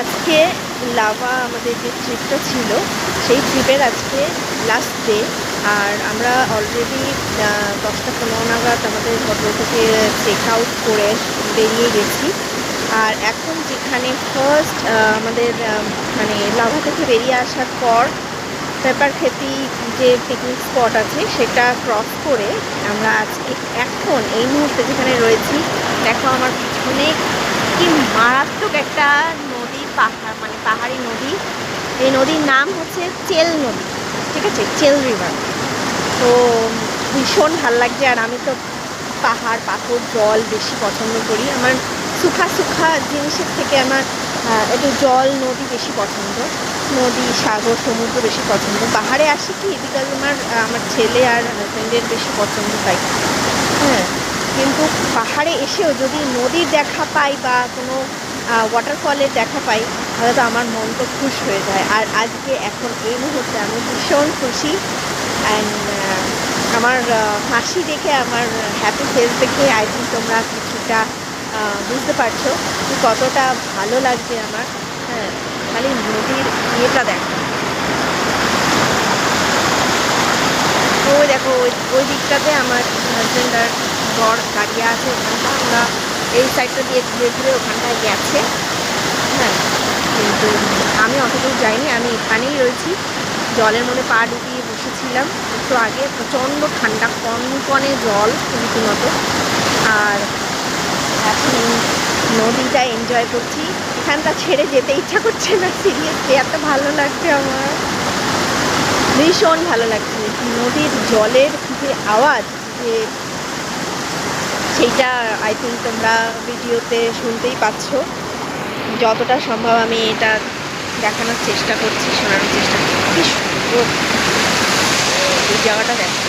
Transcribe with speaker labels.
Speaker 1: আজকে লাভা আমাদের যে ট্রিপটা ছিল সেই ট্রিপের আজকে লাস্ট ডে। আর আমরা অলরেডি 10টা 15 নাগাদ আমাদের হোটেল থেকে চেক আউট করে বেরিয়ে গেছি। আর এখন যেখানে ফার্স্ট আমাদের মানে লাভা থেকে বেরিয়ে আসার পর পেপারখেতি যে পিকনিক স্পট আছে সেটা ক্রস করে আমরা আজকে এখন এই মুহূর্তে যেখানে রয়েছি, দেখো আমার পিছনে কি মারাত্মক একটা নদী, পাহাড় মানে পাহাড়ি নদী। এই নদীর নাম হচ্ছে চেল নদী, ঠিক আছে, চেল রিভার। তো ভীষণ ভাল লাগছে। আর আমি তো পাহাড় পাথর জল বেশি পছন্দ করি। আমার সুখা সুখা জিনিসের থেকে আমার একটু জল নদী বেশি পছন্দ, নদী সাগর সমুদ্র বেশি পছন্দ। পাহাড়ে আসি কি বিকজ আমার ছেলে আর হাজব্যান্ডের বেশি পছন্দ তাই, হ্যাঁ। কিন্তু পাহাড়ে এসেও যদি নদীর দেখা পাই বা কোনো ওয়াটারফলের দেখা পাই তাহলে তো আমার মন তো খুশ হয়ে যায়। আর আজকে এখন এই মুহূর্তে আমি ভীষণ খুশি। অ্যান্ড আমার হাসি দেখে, আমার হ্যাপি ফেস দেখে আই থিঙ্ক তোমরা কিছুটা বুঝতে পারছো যে কতটা ভালো লাগছে আমার। হ্যাঁ, খালি নদীর ইয়েটা দেখো। তো ওই দেখো ওই দিকটাতে আমার হাজব্যান্ড আর বর দাঁড়িয়ে আছে, ওখানটা আমরা এই সাইডটা দিয়ে ঘুরে ঘুরে ওখানটায় গেছে। হ্যাঁ, কিন্তু আমি অত দূর যাইনি, আমি এখানেই রয়েছি, জলের মধ্যে পা ডুবিয়ে বসেছিলাম একটু আগে। প্রচণ্ড ঠান্ডা, কনকনে জল রীতিমতো। আর এখন নদীটা এনজয় করছি, এখানটা ছেড়ে যেতে ইচ্ছা করছে না সিরিয়াসলি, এত ভালো লাগছে আমার, ভীষণ ভালো লাগছে। নদীর জলের যে আওয়াজ, যে সেইটা আই থিঙ্ক তোমরা ভিডিওতে শুনতেই পাচ্ছ। যতটা সম্ভব আমি এটা দেখানোর চেষ্টা করছি, শোনানোর চেষ্টা করছি। কি সুন্দর এই জায়গাটা দেখো।